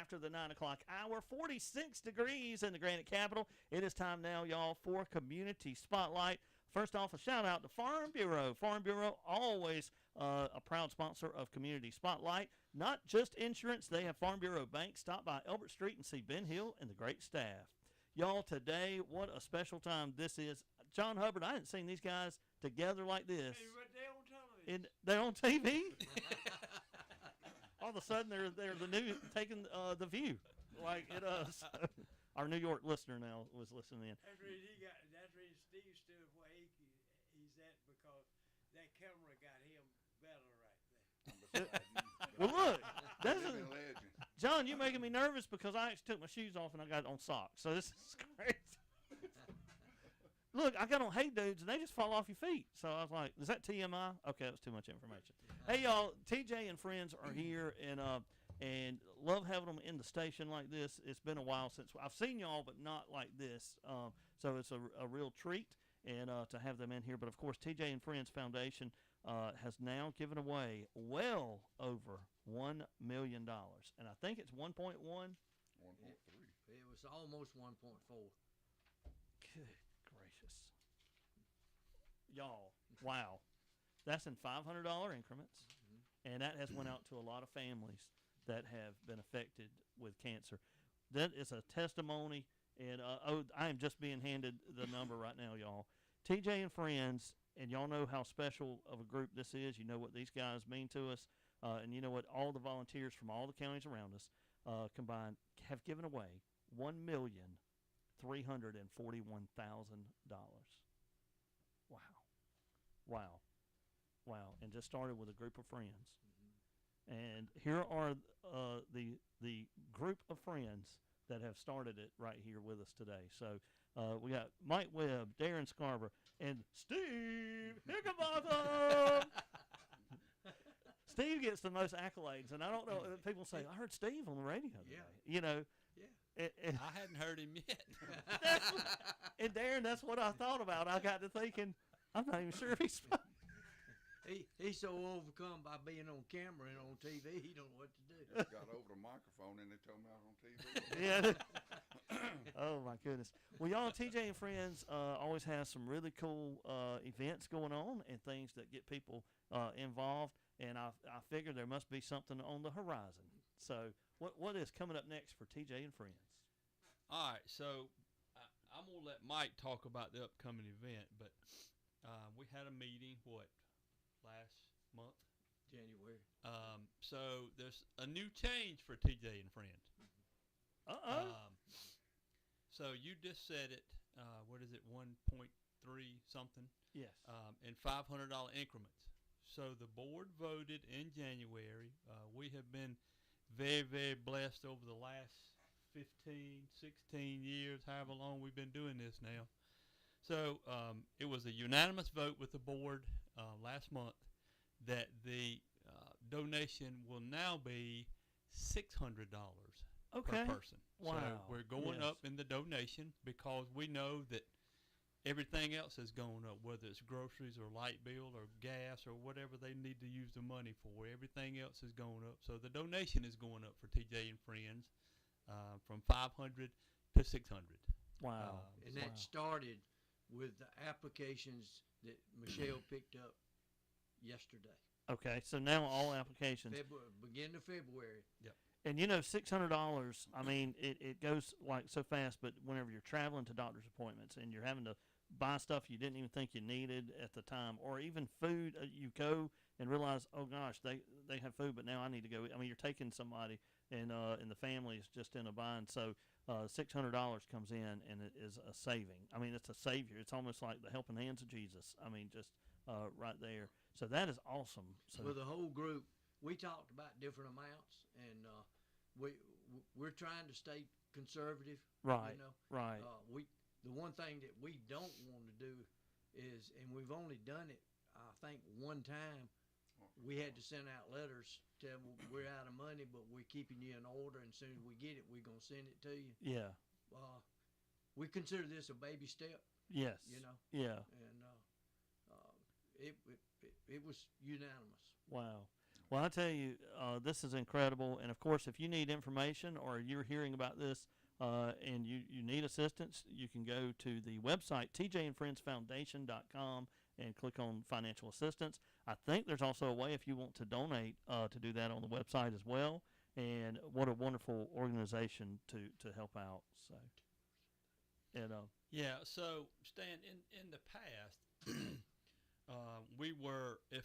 after the 9 o'clock hour. 46 degrees in the Granite Capital. It is time now, y'all, for Community Spotlight. First off, a shout out to Farm Bureau. Farm Bureau, always a proud sponsor of Community Spotlight. Not just insurance, they have Farm Bureau Bank. Stop by Elbert Street and see Ben Hill and the great staff. Y'all, today, what a special time this is. John Hubbard, I hadn't seen these guys together like this. Hey, but they're on television. They're on TV? All of a sudden, they're the new taking the View, like it is. Our New York listener now was listening in. That's the reason Steve stood where he's at, because that camera got him better right there. Well, look, this is, Living legend. John, you're making me nervous because I actually took my shoes off and I got it on socks. So this is crazy. Look, I got on Hey Dudes and they just fall off your feet. So I was like, is that TMI? Okay, that was too much information. Hey, y'all, TJ and friends are here and love having them in the station like this. It's been a while since I've seen y'all, but not like this. So it's a real treat and to have them in here. But, of course, TJ and Friends Foundation has now given away well over $1 million. And I think it's 1.1. 1.3. It was almost 1.4. Good gracious. Y'all, wow. That's in $500 increments. And that has went out to a lot of families that have been affected with cancer. That is a testimony. And I am just being handed the number right now, y'all. TJ and Friends, and y'all know how special of a group this is. You know what these guys mean to us. And you know what all the volunteers from all the counties around us combined have given away $1,341,000. Wow. Wow. Wow. And just started with a group of friends. And here are the group of friends that have started it right here with us today. So we got Mike Webb, Darren Scarborough, and Steve Higginbotham. Steve gets the most accolades, and I don't know. People say, I heard Steve on the radio today. You know. Yeah. I hadn't heard him yet. And Darren, that's what I thought about. I got to thinking, I'm not even sure if he's. He's so overcome by being on camera and on TV, he don't know what to do. Got over the microphone and they told me I was on TV. Yeah. Oh my goodness. Well, y'all, TJ and Friends always has some really cool events going on and things that get people involved. And I figure there must be something on the horizon. So what is coming up next for TJ and Friends? All right, so I'm going to let Mike talk about the upcoming event, but we had a meeting, last month? January. So there's a new change for TJ and Friends. So you just said it, what is it, 1.3 something? Yes. In $500 increments. So the board voted in January. We have been very, very blessed over the last 15, 16 years, however long we've been doing this now. So it was a unanimous vote with the board last month that the donation will now be $600 per person. Wow. So we're going up in the donation because we know that everything else is going up, whether it's groceries or light bill or gas or whatever they need to use the money for. Everything else is going up. So the donation is going up for TJ and Friends from $500 to $600. Wow. And that started with the applications that Michelle picked up yesterday. Okay, so now all applications. Beginning of February. Yep. And you know, $600, I mean, it goes like so fast, but whenever you're traveling to doctor's appointments and you're having to buy stuff you didn't even think you needed at the time, or even food, you go and realize, oh gosh, they have food, but now I need to go. I mean, you're taking somebody and the family is just in a bind. So $600 comes in and it is a saving. I mean, it's a savior. It's almost like the helping hands of Jesus. I mean, just right there. So that is awesome. So With the whole group, we talked about different amounts, and we're trying to stay conservative. Right, You know? right. The one thing that we don't want to do is, and we've only done it, I think, one time. We had to send out letters telling them we're out of money, but we're keeping you in order, and as soon as we get it, we're going to send it to you. Yeah. We consider this a baby step. Yes. You know. Yeah. And it was unanimous. Wow. Well, I tell you, this is incredible. And of course, if you need information or you're hearing about this and you need assistance, you can go to the website, tjandfriendsfoundation.com, and click on financial assistance. I think there's also a way if you want to donate to do that on the website as well. And what a wonderful organization to help out. So, and Yeah. So Stan, in the past, we were if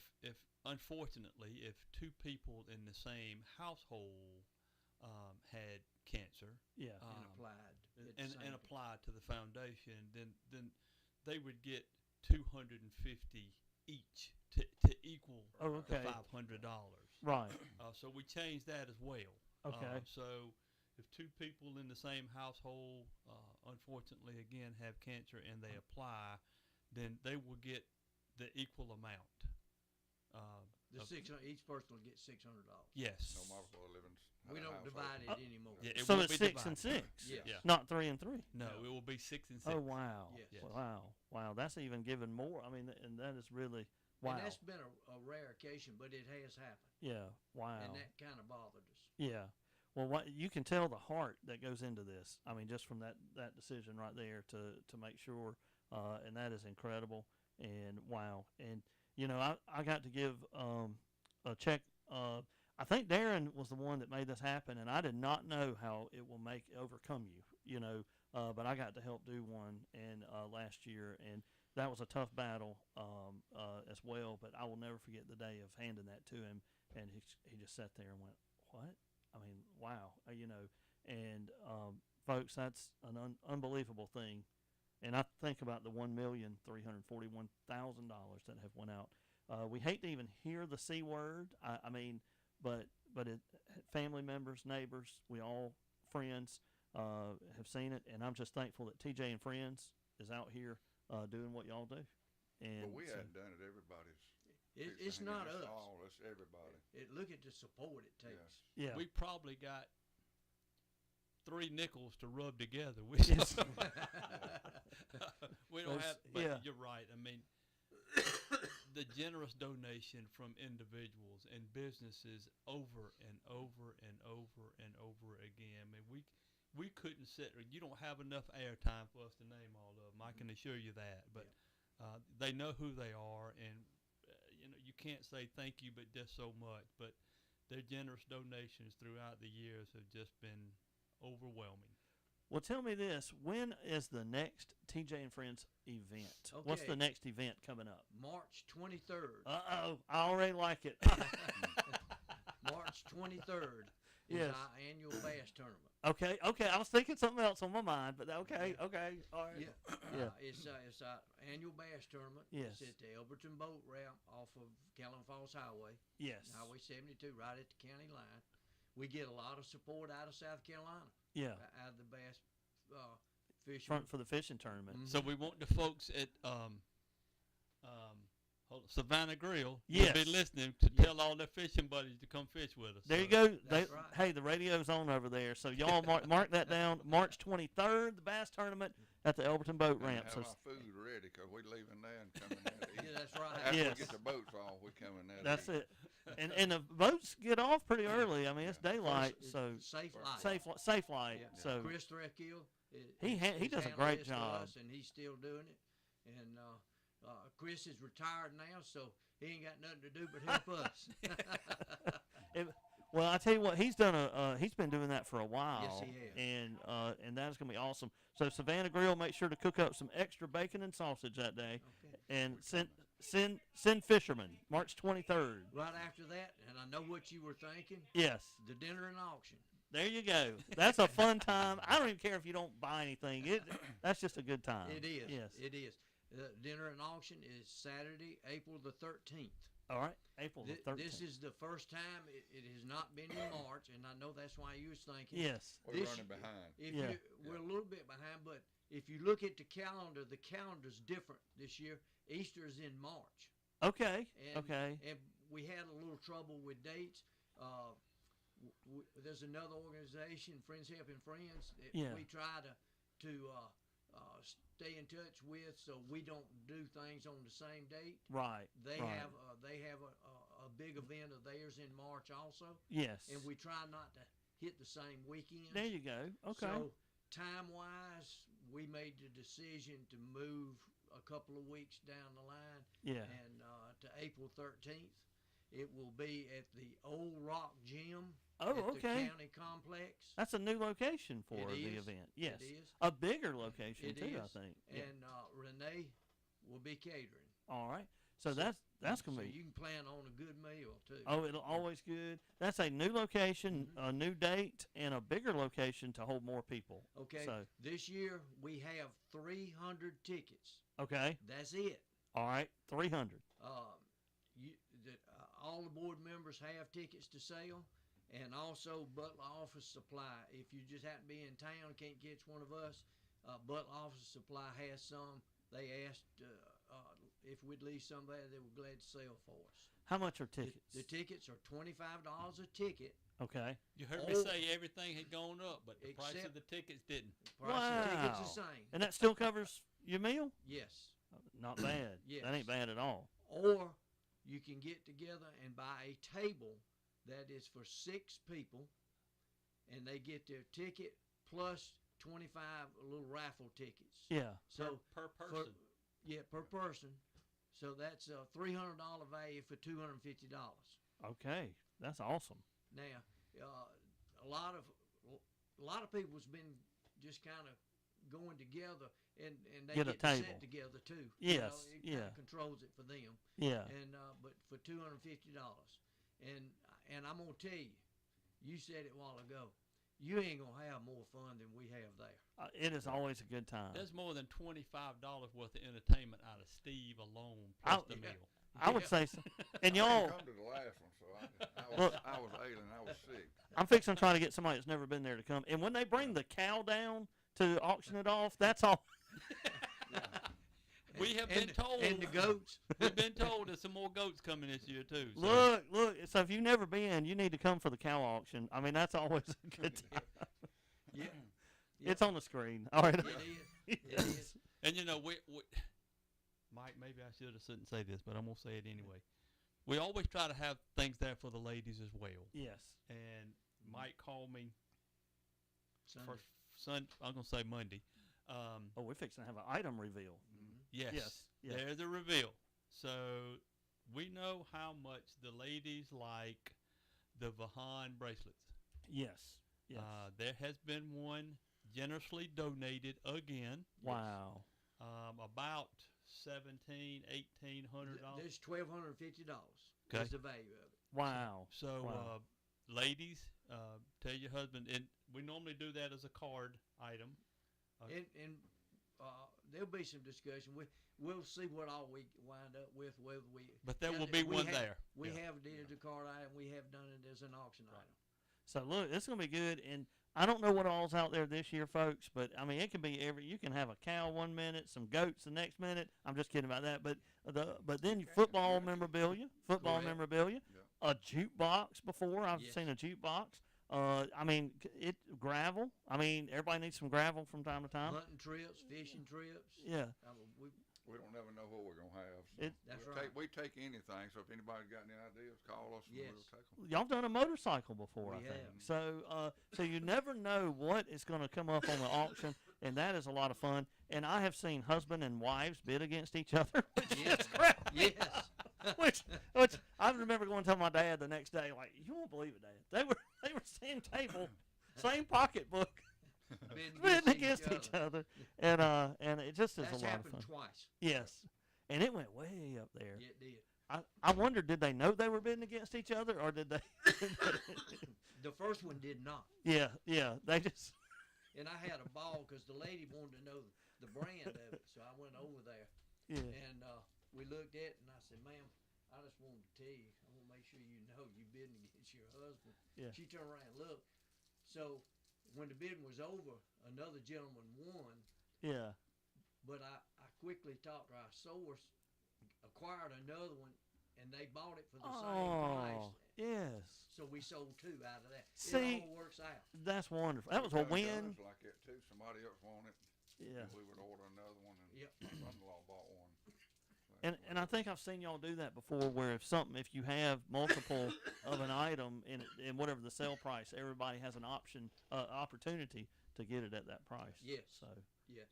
unfortunately if two people in the same household had cancer, yeah, And applied. at the and same applied to the foundation, then they would get $250 each to equal Oh, the okay. $500. right. So we changed that as well. Okay. So if two people in the same household, unfortunately, again, have cancer and they apply, then they will get the equal amount. The of- 600, each person will get $600. Yes. No matter what living. We don't divide it anymore. Yeah, it So will it's be 6 and divided. 6, Yes. Yeah. not 3 and 3. No, No. it will be 6 and 6. Oh wow! Yes. Yes. Wow! That's even giving more. I mean, and that is really wow. And that's been a rare occasion, but it has happened. Yeah. Wow. And that kind of bothered us. Yeah. Well, what you can tell the heart that goes into this. I mean, just from that decision right there to make sure, and that is incredible. And wow. And you know, I got to give a check. I think Darren was the one that made this happen, and I did not know how it will overcome you. You know, but I got to help do one and last year, and that was a tough battle as well. But I will never forget the day of handing that to him, and he just sat there and went, "What?" I mean, wow, you know. And folks, that's an unbelievable thing. And I think about the $1,341,000 that have went out. We hate to even hear the C word. I mean, but family members, neighbors, we all friends have seen it, and I'm just thankful that TJ and Friends is out here doing what y'all do. And But we so- hadn't done it. Everybody's. It's not us. All, it's everybody. Look at the support it takes. yeah, We probably got 3 nickels to rub together. Yes. We don't Those- have, but yeah. you're right. I mean, the generous donation from individuals and businesses over and over and over and over again. I mean, we couldn't sit. You don't have enough airtime for us to name all of them. I can assure you that. But they know who they are, and you know, you can't say thank you, but just so much. But their generous donations throughout the years have just been overwhelming. Well, tell me this: when is the next TJ and Friends event? What's Okay. the next event coming up? March 23rd. Uh-oh, I already like it. March 23rd is Yes. our annual bass tournament. Okay, I was thinking something else on my mind, but okay, all right. Yeah, Yeah. It's our annual bass tournament. Yes. It's at the Elberton Boat Ramp off of Callan Falls Highway, Yes. Highway 72, right at the county line. We get a lot of support out of South Carolina, Yeah. out of the bass fishermen. Front for the fishing tournament. Mhm. So we want the folks at Savannah Grill Yes. to be listening to Yes. tell all their fishing buddies to come fish with us. There you So- go. That's right. Hey, the radio's on over there, so y'all mark that down. March 23rd, the bass tournament at the Elberton Boat And Ramp. have So our food ready because we're leaving there and coming at it. Yeah, that's right. After Yes. we get the boats off, we're coming at that's it. it. And the boats get off pretty early. I mean, it's daylight, It's so safe light. safe light. Yeah. So Chris Threskill, He does a great job. and he's still doing it. And Chris is retired now, so he ain't got nothing to do but help us. well, I tell you what, he's done he's been doing that for a while. Yes, he has. And that's gonna be awesome. So Savannah Grill, make sure to cook up some extra bacon and sausage that day, Okay. and send fishermen March 23rd. Right after that, and I know what you were thinking, Yes. the dinner and auction. There you go. That's a fun time. I don't even care if you don't buy anything. That's just a good time. It is. Yes. It is. Dinner and auction is Saturday, April the 13th. All right. April the 13th. This is the first time it has not been in March, and I know that's why you was thinking. Yes. We're This- running behind. Yeah. We're a little bit behind, but if you look at the calendar's different this year. Easter's in March. Okay. And, Okay. And we had a little trouble with dates. There's another organization, Friends Helping Friends, that Yeah. we try to stay in touch with, so we don't do things on the same date. Right. They right. have a a big event of theirs in March also, Yes. and we try not to hit the same weekend. There you go. Okay. So time-wise, we made the decision to move a couple of weeks down the line, yeah. and to April 13th. It will be at the Old Rock Gym Oh, at okay. the county complex. That's a new location for It the is. event. Yes. It is. A bigger location It too, I is. think. Yeah. And Renee will be catering. All right. So that's gonna so be. you can plan on a good meal too. Oh, it'll always good. That's a new location, a new date, and a bigger location to hold more people. Okay. So This year we have 300 tickets. okay. That's it. All right. 300. All the board members have tickets to sell, and also Butler Office Supply. If you just happen to be in town, can't catch one of us, Butler Office Supply has some. They asked if we'd leave some there. They were glad to sell for us. How much are tickets? The tickets are $25 a ticket. Okay. You heard me Oh. say everything had gone up, but the price of Except- the tickets didn't. Price of tickets the Wow. same. And that still covers your meal? Yes. Not bad. Yes. That ain't bad at all. Or you can get together and buy a table that is for 6 people, and they get their ticket plus 25 little raffle tickets. Yeah. So Per person. per person. So that's a $300 value for $250. Okay. That's awesome. Now, a lot of people's been just kind of going together, and they Get a get to sit table. together too. Yes, it yeah. kinda controls it for them. Yeah. And but for $250, and I'm gonna tell you, you said it a while ago, you ain't gonna have more fun than we have there. It is always a good time. There's more than $25 worth of entertainment out of Steve alone, plus the yeah. meal. I would Yeah. say so. And I y'all, didn't come to the last one, so Look. I was ailing. I was sick. I'm fixing to try to get somebody that's never been there to come. And when they bring the cow down to auction it off, that's all. We have been told. And the goats. We've been told there's some more goats coming this year too. So. Look. So if you've never been, you need to come for the cow auction. I mean, that's always a good time. Yeah. It's on the screen. All right. It is. It is. And you know, we Mike, maybe I shouldn't say this, but I'm gonna say it anyway. We always try to have things there for the ladies as well. Yes. And Mike called me Sunday. I'm gonna say Monday. Oh, we're fixing to have an item reveal. Yes, Yes, yes. there's a reveal. So we know how much the ladies like the Vahan bracelets. Yes. Yes. There has been one generously donated again. Wow. About $1,700-$1,800. There's $1,250. Okay. Is the value of it. Wow. So, Wow. Ladies, tell your husband, and we normally do that as a card item. And there'll be some discussion. We'll see what all we wind up with, whether we. But there will and be we one have- there. We Yeah. have did a card item. We have done it as an auction item. So look, it's gonna be good, and I don't know what all's out there this year, folks. But I mean, it can be you can have a cow one minute, some goats the next minute. I'm just kidding about that. But then football memorabilia, Correct. a jukebox. Before I've Yes. seen a jukebox. I mean, gravel. I mean, everybody needs some gravel from time to time. Hunting trips, fishing trips. Yeah. We don't never know what we're gonna have. So That's right. We take anything. So if anybody's got any ideas, call us and Yes. we'll take them. Y'all done a motorcycle before, I We think. have. So you never know what is going to come up on the auction, and that is a lot of fun. And I have seen husband and wives bid against each other, which Yes. is great. Yes. which I remember going to tell my dad the next day, like, you won't believe it, Dad. They were same table, same pocketbook, bidding against each other, and it just is That's a lot of happened fun. twice. Yes, and it went way up there. Yeah, it did. I wondered, did they know they were bidding against each other, or did they? The first one did not. Yeah, they just. And I had a ball because the lady wanted to know the brand of it, so I went over there Yeah. and we looked at it, and I said, "Ma'am, I just wanted to tell you, I want to make sure you know you bidding against your husband." Yeah. She turned around and looked. So when the bidding was over, another gentleman won, Yeah. but I quickly talked to our source, acquired another one, and they bought it for the same price. Oh, yes. So we sold 2 out of that. See, it all works out. That's wonderful. That was We a done win. guns like that too. Somebody else wanted it. Yeah. And we would order another one, and Yep. my son-in-law bought one. So, And I think I've seen y'all do that before, where if you have multiple of an item in whatever the sale price, everybody has an opportunity to get it at that price. Yes. So, Yes.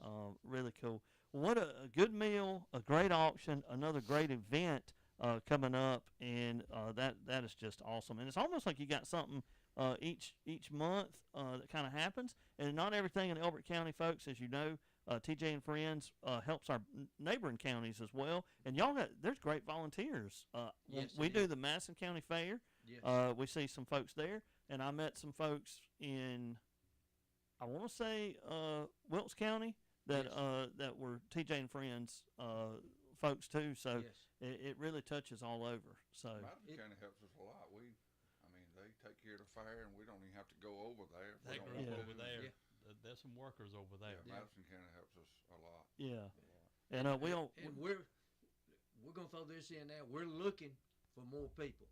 really cool. What a good meal, a great auction, another great event coming up, and that is just awesome. And it's almost like you got something each month that kind of happens, and not everything in Elbert County, folks, as you know. TJ and Friends helps our neighboring counties as well, and there's great volunteers. Yes, We it do is. the Madison County Fair. Yes. We see some folks there, and I met some folks in, I want to say, Wilkes County that Yes. that were TJ and Friends folks too. So Yes. it really touches all over. So Madison County helps us a lot. They take care of the fair, and we don't even have to go over there. if we That don't group want Yeah. over to. there, Yeah. there's some workers over there. Yeah, Madison County helps us a lot. yeah, and we'll And we're gonna throw this in now. We're looking for more people.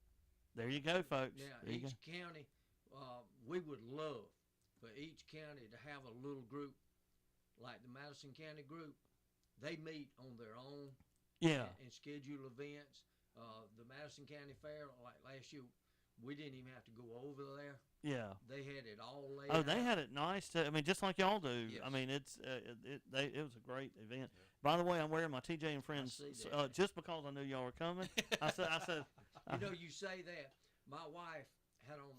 there you go, folks. Now, There you go. each county, we would love for each county to have a little group, like the Madison County group. They meet on their own Yeah, and schedule events. The Madison County Fair, like last year, we didn't even have to go over there. yeah. They had it all laid Oh, out. they had it nice too. I mean, just like y'all do. Yes. I mean, it was a great event. By the way, I'm wearing my TJ and Friends see that. just because I knew y'all were coming. I said, You know, you say that. My wife had on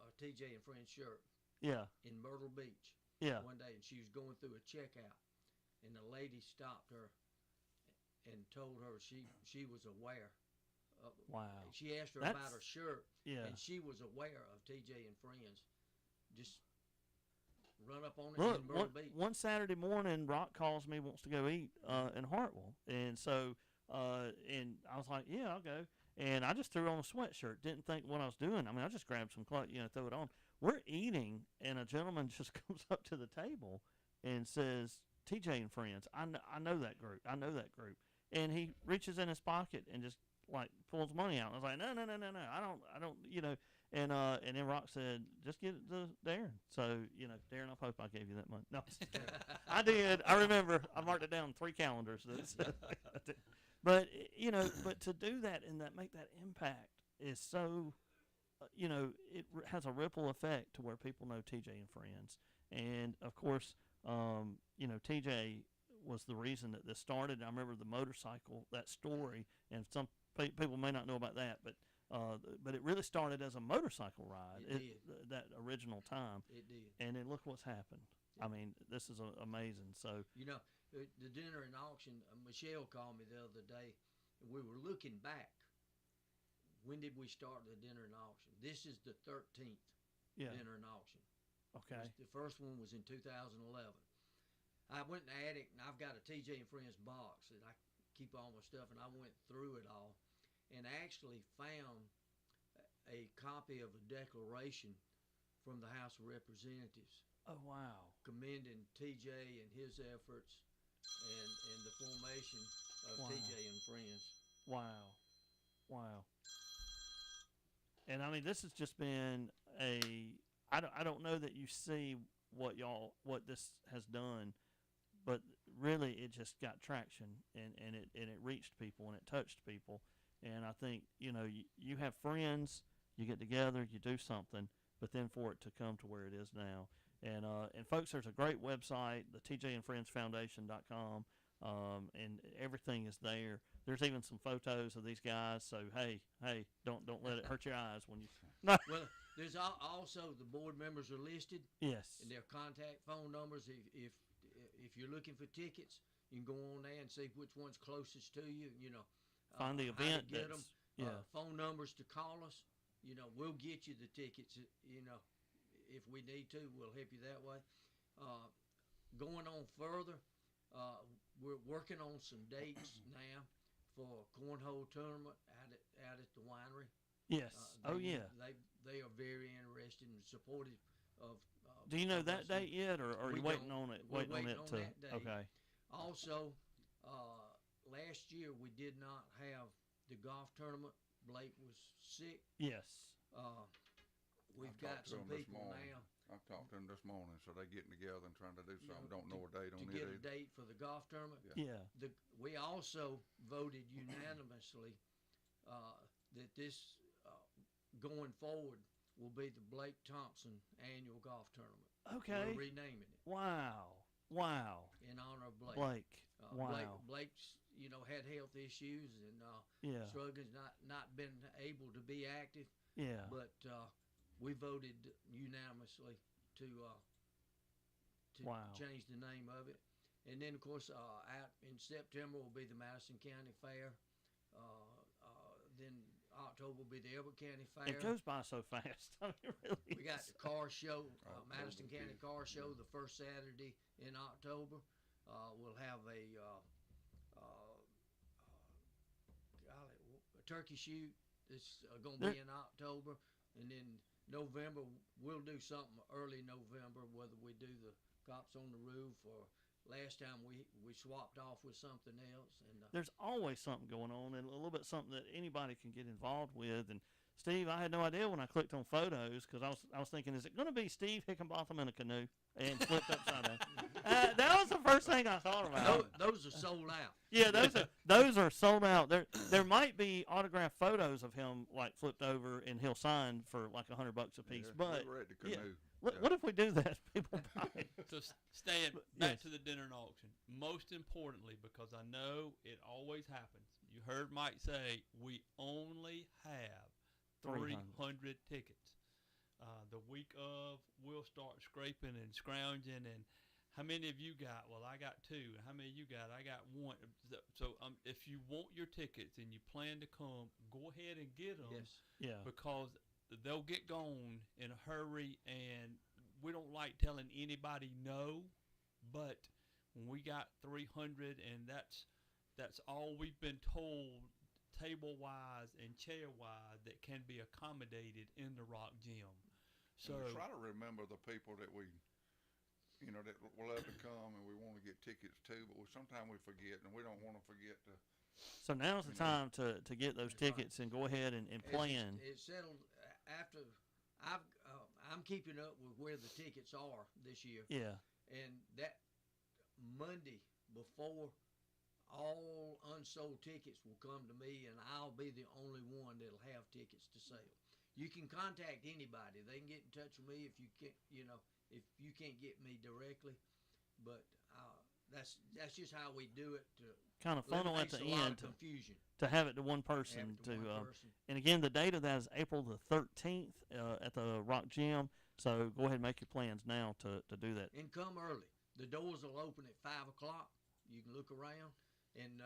a TJ and Friends shirt yeah, in Myrtle Beach yeah. one day, and she was going through a checkout, and the lady stopped her and told her she was aware. Wow. She asked her about That's- her shirt, Yeah. and she was aware of TJ and Friends. Just run up on it Look, in Myrtle Beach. one Saturday morning, Rock calls me, wants to go eat in Hartwell, and so and I was like, yeah, I'll go. And I just threw on a sweatshirt, didn't think what I was doing. I mean, I just grabbed some clothes, throw it on. We're eating, and a gentleman just comes up to the table and says, TJ and Friends, I know that group. I know that group. And he reaches in his pocket and just like pulls money out. I was like, no, I don't, and then Rock said, just get it to Darren. So, Darren, I hope I gave you that money. No, I did. I remember. I marked it down 3 calendars. But but to do that and make that impact is so, it has a ripple effect to where people know TJ and Friends. And of course, TJ was the reason that this started. I remember the motorcycle, that story, and some people may not know about that, but it really started as a motorcycle ride. It did. That original time, It did. and then look what's happened. I mean, this is amazing. So The dinner and auction, Michelle called me the other day, and we were looking back. When did we start the dinner and auction? This is the 13th yeah, dinner and auction. okay, The first one was in 2011. I went in the attic, and I've got a TJ and Friends box that I keep all my stuff, and I went through it all and actually found a copy of a declaration from the House of Representatives oh wow, commending TJ and his efforts and the formation of Wow. TJ and Friends. wow. And I mean, this has just been I don't know that you see what this has done, but really it just got traction and it reached people and it touched people. And I think, you have friends, you get together, you do something, but then for it to come to where it is now. And folks, there's a great website, the TJandFriendsFoundation.com, and everything is there. There's even some photos of these guys. So hey, don't let it hurt your eyes when you. No. Well, there's also the board members are listed Yes. and their contact phone numbers. If you're looking for tickets, you can go on there and see which one's closest to you. Find the how to event. get them. Yeah. Phone numbers to call us. We'll get you the tickets. If we need to, we'll help you that way. Going on further, we're working on some dates now for a cornhole tournament out at the winery. Yes. They are very interested and supportive of. Do you know of that us. date yet, or are We you waiting don't. on it? We're Waiting on waiting it on to. that date. Okay. Also, last year we did not have the golf tournament. Blake was sick. Yes. We've I got talked to some him this people morning. now I've talked to them this morning, so they getting together and trying to do You know, something. Don't know a date on to it get a either. date for the golf tournament. Yeah. We also voted unanimously that this going forward will be the Blake Thompson annual golf tournament. Okay. We're renaming it Wow. Wow. in honor of Blake. Blake. Wow. Blake's had health issues and Yeah. struggling, not been able to be active, Yeah. but we voted unanimously to Wow. change the name of it. And then, of course, out in September will be the Madison County Fair. Then October will be the Elbert County Fair. It goes by so fast. I mean, it really. We got is. the car show, October Madison County 5th. Car Show, the first Saturday in October. We'll have a turkey shoot. It's going to be in October, and then November we'll do something early November. Whether we do the cops on the roof or last time we swapped off with something else, and There's always something going on, and a little bit something that anybody can get involved with. And Steve, I had no idea when I clicked on photos because I was thinking, is it going to be Steve Hickenbotham in a canoe and flipped upside down? That was the first thing I thought about. those are sold out. Yeah, those are sold out. There might be autographed photos of him like flipped over and he'll sign for like $100 a piece. Yeah, But we were at the yeah. canoe. what if we do that? People buy it. So Stan, But, back yes. to the dinner and auction. Most importantly, because I know it always happens. You heard Mike say we only have 300 tickets. The week of, we'll start scraping and scrounging. And how many of you got? Well, I got 2. How many you got? I got 1. So if you want your tickets and you plan to come, go ahead and get them. Yes. Yeah. Because they'll get gone in a hurry, and we don't like telling anybody no, but when we got 300, and that's all we've been told, table-wise and chair-wise, that can be accommodated in the Rock Gym. So And we try to remember the people that we, that will love to come and we want to get tickets to, but sometimes we forget, and we don't want to forget to. So now's the time to get those That's right. tickets and go ahead and plan. It's settled after I'm keeping up with where the tickets are this year, Yeah. and that Monday before all unsold tickets will come to me, and I'll be the only one that'll have tickets to sell. You can contact anybody. They can get in touch with me if you can't, if you can't get me directly. But that's just how we do it to Kind of funnel at eliminates the a lot end of confusion. to have it to one Have person it to one person. and again, the date of that is April the 13th at the Rock Gym. So go ahead and make your plans now to do that. And come early. The doors will open at 5 o'clock. You can look around and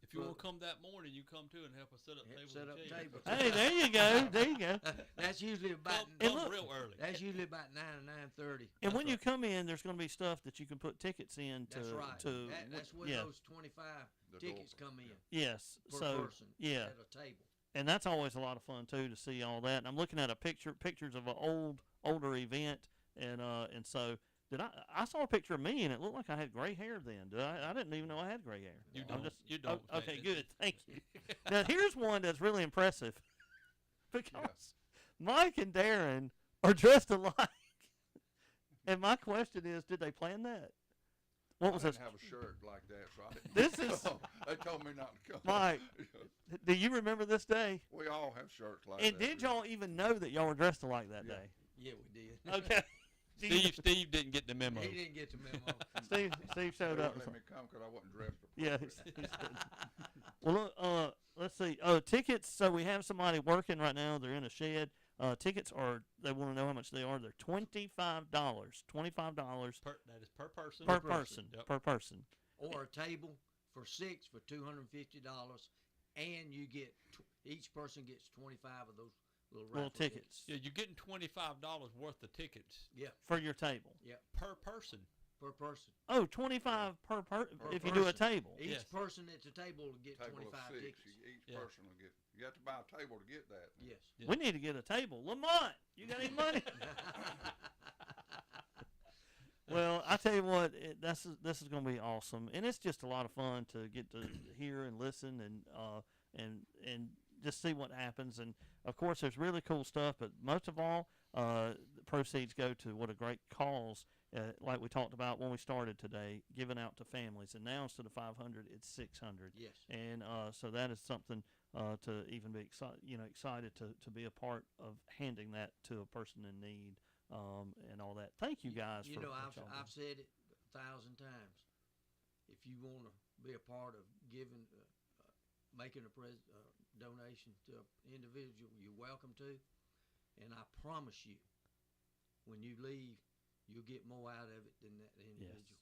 if you want to come that morning, you come too and help us set up tables. set and up chairs. tables. Hey, there you go. There you go. That's usually about Come look- real early. that's usually about 9 or 9:30. And when you come in, there's going to be stuff that you can put tickets in to. That's right. To That's when yeah. those 25 The tickets door. come in Yes. per So person yeah. at a table. and that's always a lot of fun too to see all that. And I'm looking at pictures of an older event, and so I saw a picture of me and it looked like I had gray hair then. I didn't even know I had gray hair. You I'm don't. just- You don't. Okay, Stan. good. Thank you. Now here's one that's really impressive because Mike and Darren are dressed alike, and my question is, did they plan that? What was I this? didn't have a shirt like that, so I didn't. This is- come. They told me not to come. Mike, do you remember this day? We all have shirts like And that. did y'all even know that y'all were dressed alike that Yeah. day? Yeah, we did. Okay. Steve didn't get the memo. He didn't get the memo. Steve They showed up. wouldn't let me come because I wasn't dressed Yeah. appropriately. Well, look, let's see. Tickets. So we have somebody working right now. They're in a shed. Tickets are. They want to know how much they are. They're $25. $25 That is per person. per person. Yep. Per person. Or a table for 6 for $250, and you get each person gets 25 of those little Little raffle tickets Yeah, you're getting $25 worth of tickets Yeah, for your table. per person. per person. Oh, 25 per person Per if you do a person. table. Each Yes. person at the table will get Table 25 of 6. tickets. Each Yeah. person will get. You have to buy a table to get that. Yes. Yeah. We need to get a table. Lamont, you got any money? Well, I tell you what, this is going to be awesome, and it's just a lot of fun to get to hear and listen and just see what happens. And of course, there's really cool stuff, but most of all, proceeds go to what a great cause, like we talked about when we started today, giving out to families. And now instead of 500, it's 600. Yes. And so that is something to even be excited to be a part of handing that to a person in need and all that. Thank you guys. You for know, what y'all do. I've said it 1,000 times. If you want to be a part of giving, making a donation to an individual, you're welcome to. And I promise you, when you leave, you'll get more out of it than that individual.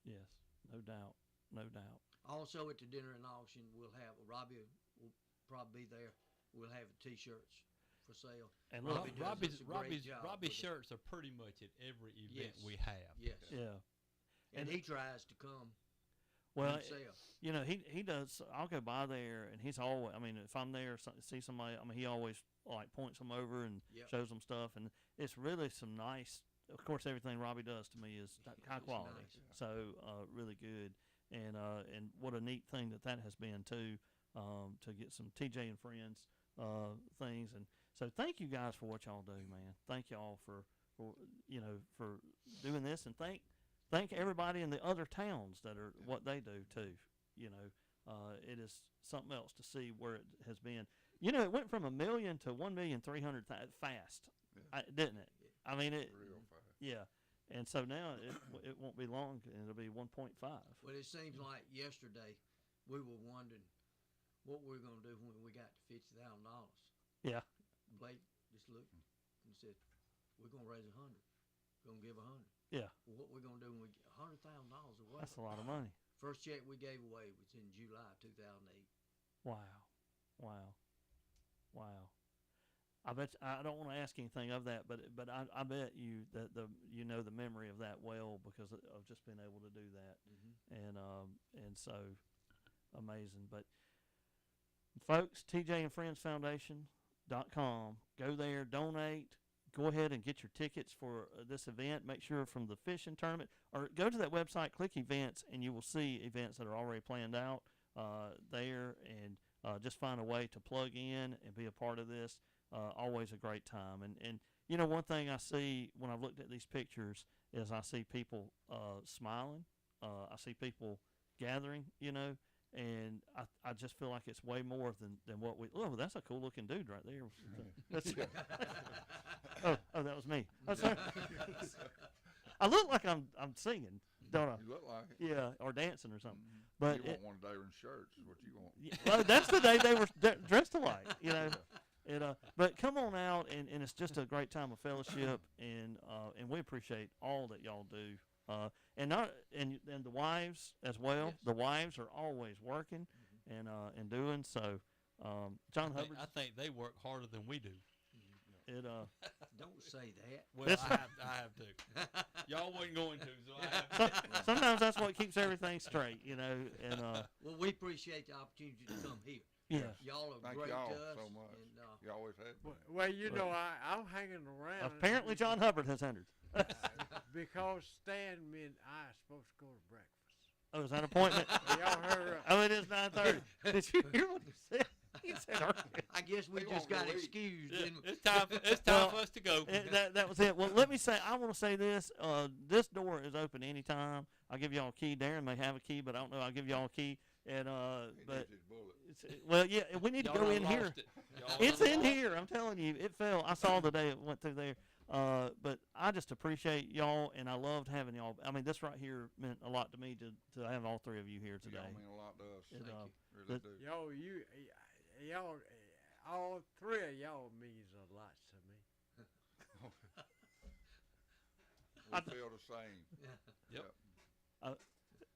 Yes, no doubt, no doubt. Also, at the dinner and auction, we'll have Robbie will probably be there. We'll have T-shirts for sale. And look, Robbie does a great job Robbie's with it. shirts are pretty much at every event Yes. we have. Yes. yeah. And he tries to come Well, himself. you know, he does. I'll go by there, and he's always. I mean, if I'm there, see somebody. I mean, he always like points them over and Yep. shows them stuff, and it's really some nice. Of course, everything Robbie does to me is high It's quality, nice. so really good. And what a neat thing that has been too, to get some TJ and Friends things. And so thank you guys for what y'all do, man. Thank y'all for doing this, and thank everybody in the other towns that are what they do too. You know, it is something else to see where it has been. You know, it went from 1 million to 1,300,000 fast, didn't it? I mean, it. Real fast. Yeah, and so now it won't be long, and it'll be 1.5. Well, it seems like yesterday we were wondering what we were going to do when we got to $50,000. Yeah. Blake just looked and said, "We're going to raise 100. We're going to give 100." Yeah. Well, what we're going to do when we get $100,000 away? That's a lot of money. First check we gave away was in July 2008. Wow. I bet I don't want to ask anything of that, but I bet you that the memory of that well because of just being able to do that, and so amazing. But folks, TJ and Friends Foundation.com. Go there, donate. Go ahead and get your tickets for this event. Make sure from the fishing tournament, or go to that website, click events, and you will see events that are already planned out there, and just find a way to plug in and be a part of this. Always a great time. And you know, one thing I see when I've looked at these pictures is I see people smiling. I see people gathering, you know, and I just feel like it's way more than what we. Oh, that's a cool looking dude right there. That's, oh, that was me. I'm sorry. I look like I'm singing, don't I? You look like it. Yeah, or dancing or something. But you want one of Darren's shirts is what you want. yeah, well, that's the day they were dressed alike, you know. But come on out, and it's just a great time of fellowship, and we appreciate all that y'all do, and the wives as well. Yes. The wives are always working and doing so. John Hubbard, I think they work harder than we do. Don't say that. Well, This- I have to. Y'all wasn't going to, so I have to. sometimes that's what keeps everything straight, you know. And Well, we appreciate the opportunity to come here. yeah, Y'all are Thank great y'all to us. so much. And, You always have been. Well, you know, I'm hanging around. apparently John Hubbard has entered. Because Stan and I are supposed to go to breakfast. Oh, is that an appointment? Y'all heard? Oh, it is 9:30. Did you hear what he said? He said earlier. I guess we They just won't go got eat. excused. didn't we? It's time Well, for us to go. That was it. Well, let me say, I want to say this. This door is open anytime. I'll give y'all a key. Darren may have a key, but I don't know. I'll give y'all a key. And He but needs his bullet. well, yeah, we need to Y'all go done in here. lost it. Y'all It's done in lost it. here. I'm telling you, it fell. I saw the day it went through there. But I just appreciate y'all, and I loved having y'all. I mean, this right here meant a lot to me to have all three of you here today. Y'all mean a lot to us. It, Thank Really the- do. Y'all, all three of y'all means a lot to me. We feel the same.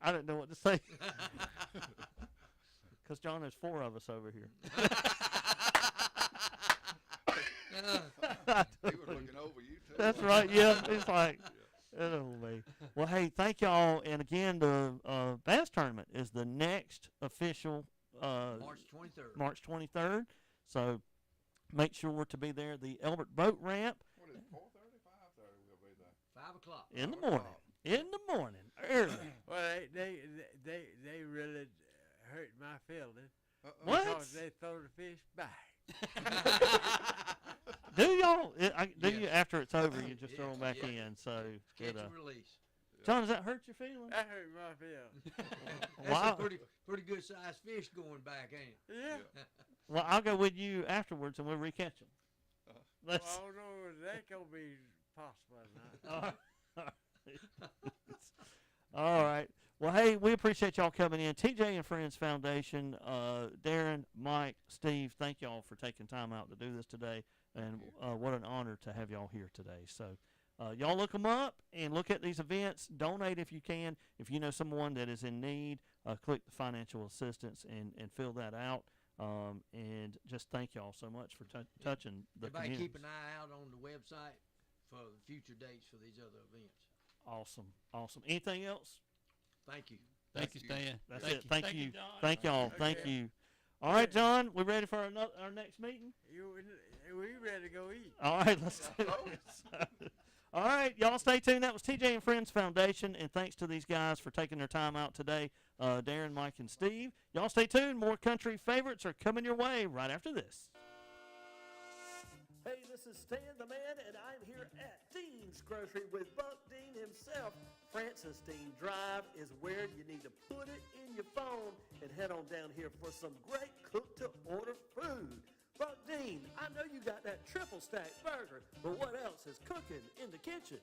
I didn't know what to say because John, there's four of us over here. He was looking over you too. That's right. Yeah, it's like, oh me. Well, hey, thank y'all. And again, the bass tournament is the next official March 23rd. March 23rd. So make sure to be there. The Elbert Boat Ramp What is it, 4:30, 5:30 we'll be there. 5 o'clock. in the 5 morning. o'clock. In the morning, early. Well, they really hurt my feelings What? because they throw the fish back. Do y'all? Do Yes. you after after it's over, you just throw Yeah, them back yeah. in. So, Catch it, and release. John, does that hurt your feelings? That hurt my feelings. That's Wow. a pretty good sized fish going back, ain't it? Yeah. Well, I'll go with you afterwards, and we'll recatch them. Well, Let's. I don't know if that gonna be possible or not. All right. Well, hey, we appreciate y'all coming in. TJ and Friends Foundation, Darren, Mike, Steve, thank y'all for taking time out to do this today. And what an honor to have y'all here today. So, y'all look them up and look at these events. Donate if you can. If you know someone that is in need, click the financial assistance and fill that out. And just thank y'all so much for touching the Everybody community. keep an eye out on the website for the future dates for these other events. Awesome. Anything else? Thank you. Thank you, Stan. That's Thank it. you. Thank Thank you. you, John. Thank y'all. Okay. Thank you. All right, John, we ready for our next meeting? We ready to go eat. All right, let's do this. All right, y'all stay tuned. That was TJ and Friends Foundation, and thanks to these guys for taking their time out today, Darren, Mike, and Steve. Y'all stay tuned. More country favorites are coming your way right after this. Hey, this is Stan the Man, and I'm here at Dean's Grocery with Buck Dean himself. Francis Dean Drive is where you need to put it in your phone and head on down here for some great cook-to-order food. Buck Dean, I know you got that triple stack burger, but what else is cooking in the kitchen?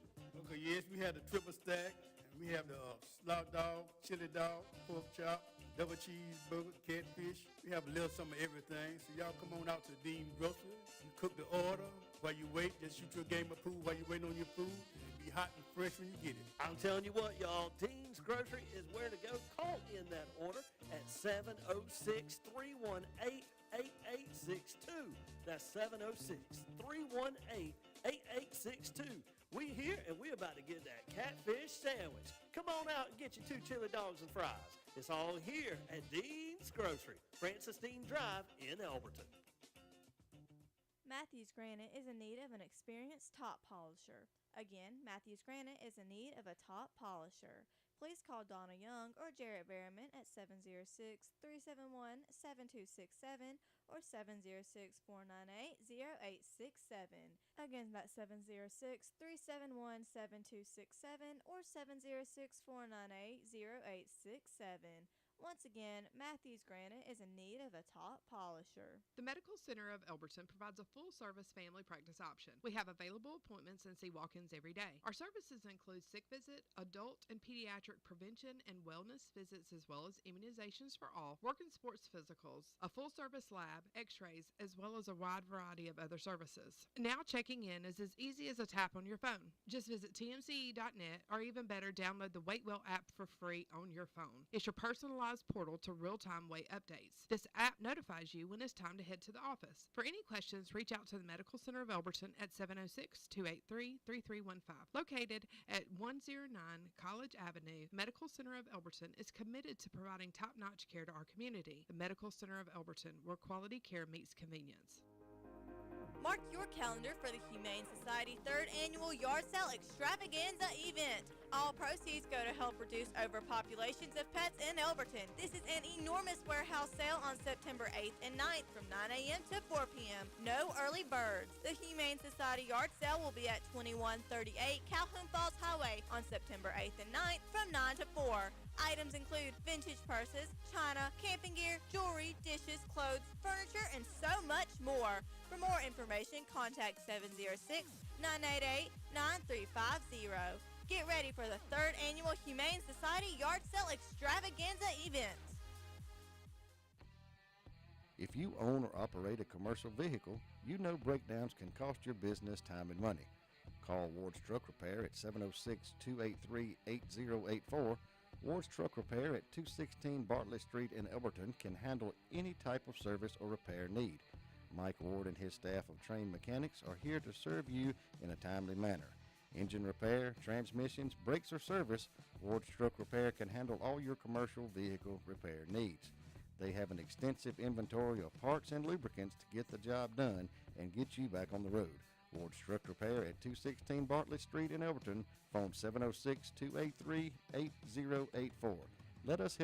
Okay, yes, we have the triple stack, and we have the slot dog, chili dog, pork chop, double cheeseburger, catfish. We have a little some of everything. So y'all come on out to Dean Grocery. You cook the order. While you wait, just shoot your game of food while you're waiting on your food. It'll be hot and fresh when you get it. I'm telling you what, y'all, Dean's Grocery is where to go. Call in that order at 706-318-8862. That's 706-318-8862. We here, and we're about to get that catfish sandwich. Come on out and get your 2 chili dogs and fries. It's all here at Dean's Grocery, Francis Dean Drive in Elberton. Matthews Granite is in need of an experienced top polisher. Again, Matthews Granite is in need of a top polisher. Please call Donna Young or Jarrett Berriman at 706-371-7267 or 706-498-0867. Again, that's 706-371-7267 or 706-498-0867. Once again, Matthews Granite is in need of a top polisher. The Medical Center of Elberton provides a full-service family practice option. We have available appointments and see walk-ins every day. Our services include sick visit, adult and pediatric prevention and wellness visits, as well as immunizations for all, work and sports physicals, a full-service lab, x-rays, as well as a wide variety of other services. Now checking in is as easy as a tap on your phone. Just visit tmce.net or even better, download the Waitwell app for free on your phone. It's your personalized portal to real-time weight updates. This app notifies you when it's time to head to the office. For any questions, reach out to the Medical Center of Elberton at 706-283-3315. Located at 109 College Avenue, Medical Center of Elberton is committed to providing top-notch care to our community. The Medical Center of Elberton, where quality care meets convenience. Mark your calendar for the Humane Society 3rd Annual Yard Sale Extravaganza event. All proceeds go to help reduce overpopulations of pets in Elberton. This is an enormous warehouse sale on September 8th and 9th from 9 a.m. to 4 p.m. No early birds. The Humane Society Yard Sale will be at 2138 Calhoun Falls Highway on September 8th and 9th from 9 to 4. Items include vintage purses, china, camping gear, jewelry, dishes, clothes, furniture, and so much more. For more information, contact 706-988-9350. Get ready for the 3rd Annual Humane Society Yard Sale Extravaganza event. If you own or operate a commercial vehicle, you know breakdowns can cost your business time and money. Call Ward's Truck Repair at 706-283-8084. Ward's Truck Repair at 216 Bartlett Street in Elberton can handle any type of service or repair need. Mike Ward and his staff of trained mechanics are here to serve you in a timely manner. Engine repair, transmissions, brakes, or service, Ward's Truck Repair can handle all your commercial vehicle repair needs. They have an extensive inventory of parts and lubricants to get the job done and get you back on the road. Ward's Truck Repair at 216 Bartlett Street in Elberton. Phone 706-283-8084. Let us help